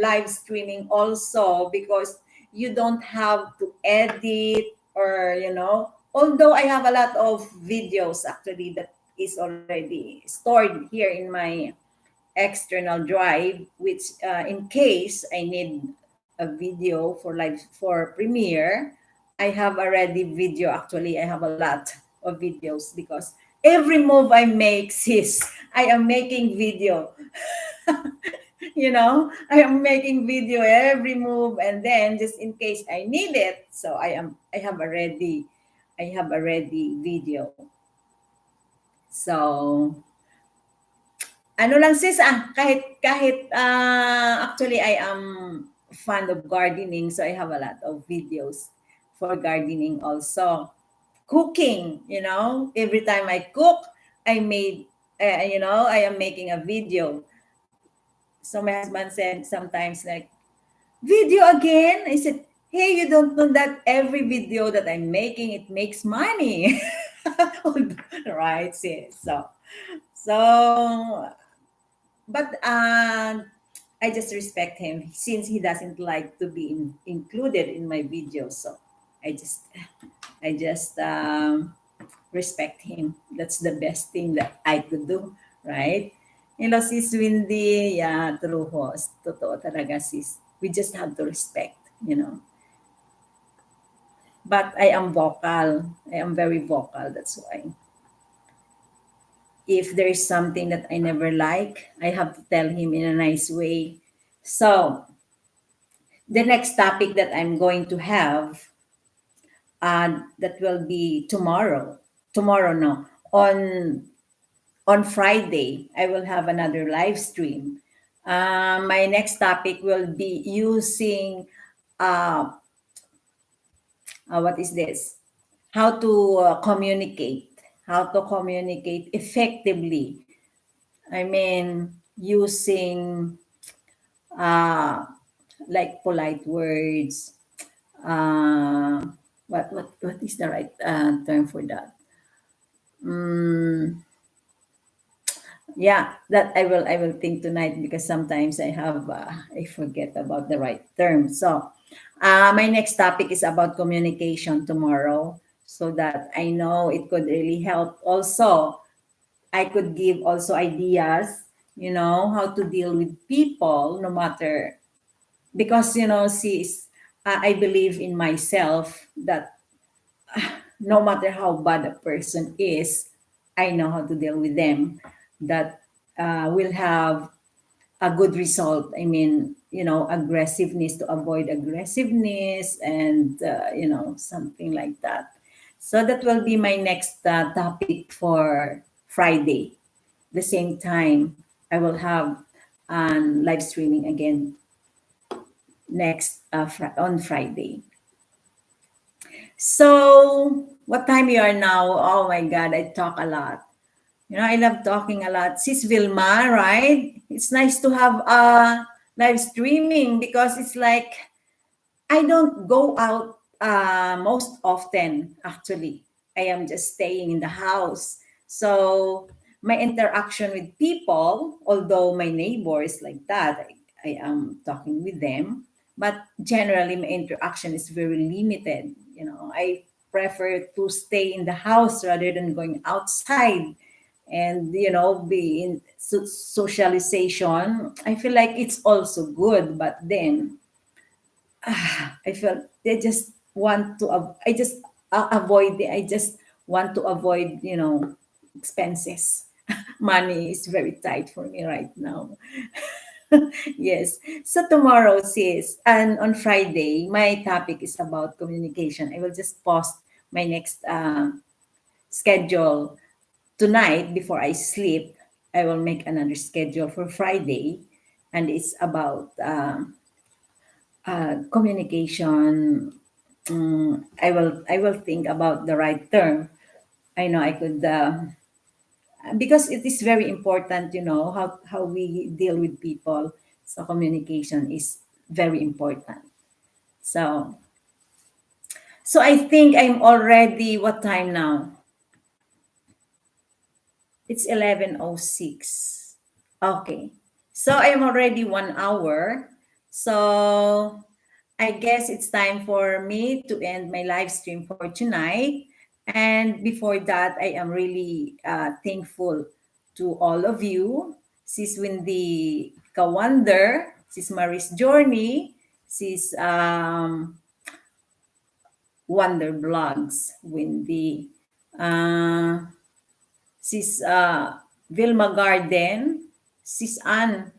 live streaming also because you don't have to edit or. Although I have a lot of videos actually that is already stored here in my external drive, which in case I need a video for Premiere, I have already video. Actually, I have a lot of videos because every move I make, sis, I am making video. I am making video every move, and then just in case I need it, so I have already video. So ano lang sis kahit actually I am fond of gardening, so I have a lot of videos for gardening also. Cooking, every time I cook, I am making a video. So my husband said sometimes like, video again? I said, hey, you don't know that every video that I'm making, it makes money. Right, sis. So but I just respect him since he doesn't like to be included in my videos. So I just respect him. That's the best thing that I could do, right? Sis Windy, yeah, true host. Totoo talaga, sis. We just have to respect. But I am vocal. I am very vocal. That's why. If there is something that I never like, I have to tell him in a nice way. So, the next topic that I'm going to have, that will be tomorrow. Tomorrow, no. On Friday, I will have another live stream. My next topic will be using, what is this? How to communicate. How to communicate effectively. I mean, using like polite words. What is the right term for that? Yeah, that I will think tonight because sometimes I forget about the right term. So, my next topic is about communication tomorrow, so that I know it could really help. Also, I could give also ideas how to deal with people, no matter, because, sis, I believe in myself that no matter how bad a person is, I know how to deal with them. That will have a good result. I mean, aggressiveness, to avoid aggressiveness, and something like that. So that will be my next topic for Friday. The same time, I will have live streaming again next on Friday. So, what time you are now? Oh my God, I talk a lot. I love talking a lot. Sis Vilma, right? It's nice to have live streaming, because it's like I don't go out most often, actually. I am just staying in the house. So my interaction with people, although my neighbor is like that, I am talking with them. But generally, my interaction is very limited. I prefer to stay in the house rather than going outside, and be in socialization. I feel like it's also good, but then I felt they just want to. I just avoid. I just want to avoid. Expenses. Money is very tight for me right now. Yes. So tomorrow, sis, and on Friday, my topic is about communication. I will just post my next schedule tonight before I sleep. I will make another schedule for Friday, and it's about communication. I will think about the right term. I know I could, because it is very important, how we deal with people. So communication is very important. So I think I'm already, what time now? It's 11:06. Okay. So I'm already 1 hour. So I guess it's time for me to end my live stream for tonight. And before that, I am really thankful to all of you. Sis Wendy Kawander, Sis Maris Journey, Sis Wonder Blogs, Wendy, uh, Sis Vilma Garden, Sis Ann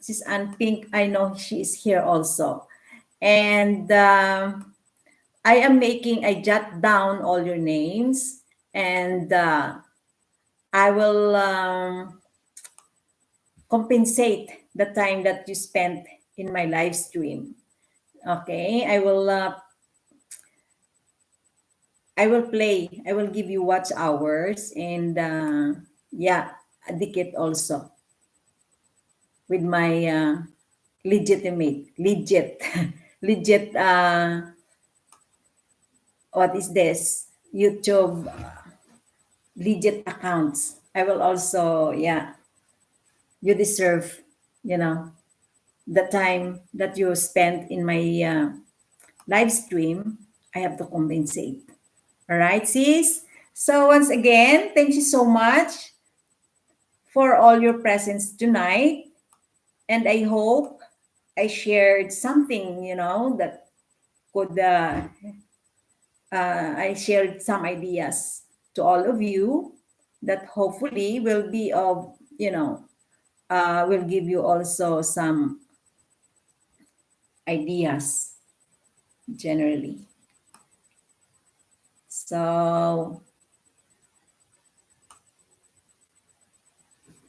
Pink. I know she is here also. And I am I jot down all your names, and I will compensate the time that you spent in my live stream. Okay, I will give you watch hours, and yeah, a dikit also with my legit legit what is this, YouTube legit accounts. I will also, yeah, you deserve, you know, the time that you spent in my live stream. I have to compensate. All right, sis. So once again, thank you so much for all your presence tonight. And I hope I shared something, that could, I shared some ideas to all of you that hopefully will be of, will give you also some ideas generally. So,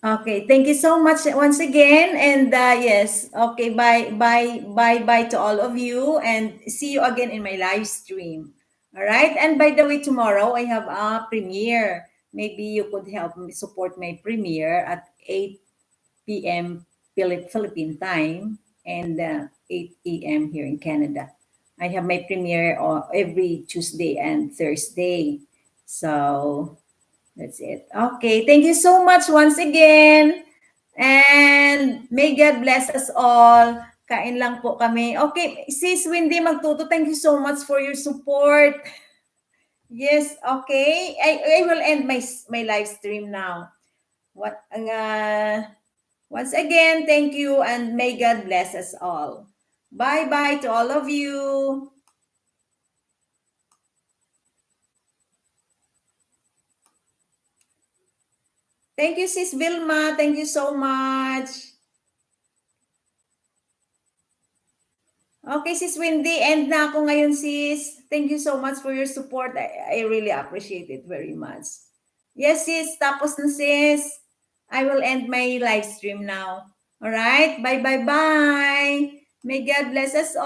okay, thank you so much once again. And yes, okay, bye to all of you, and see you again in my live stream. All right. And by the way, tomorrow I have a premiere. Maybe you could help me support my premiere at 8 p.m. Philippine time, and 8 a.m. here in Canada. I have my premiere every Tuesday and Thursday. So that's it. Okay. Thank you so much once again. And may God bless us all. Kain lang po kami. Okay. Sis Wendy Magtuto, thank you so much for your support. Yes. Okay. I will end my live stream now. What? Once again, thank you and may God bless us all. Bye-bye to all of you. Thank you, Sis Vilma. Thank you so much. Okay, Sis Wendy, end na ako ngayon, sis. Thank you so much for your support. I really appreciate it very much. Yes, sis. Tapos na, sis. I will end my live stream now. All right? Bye, bye, bye. May God bless us all.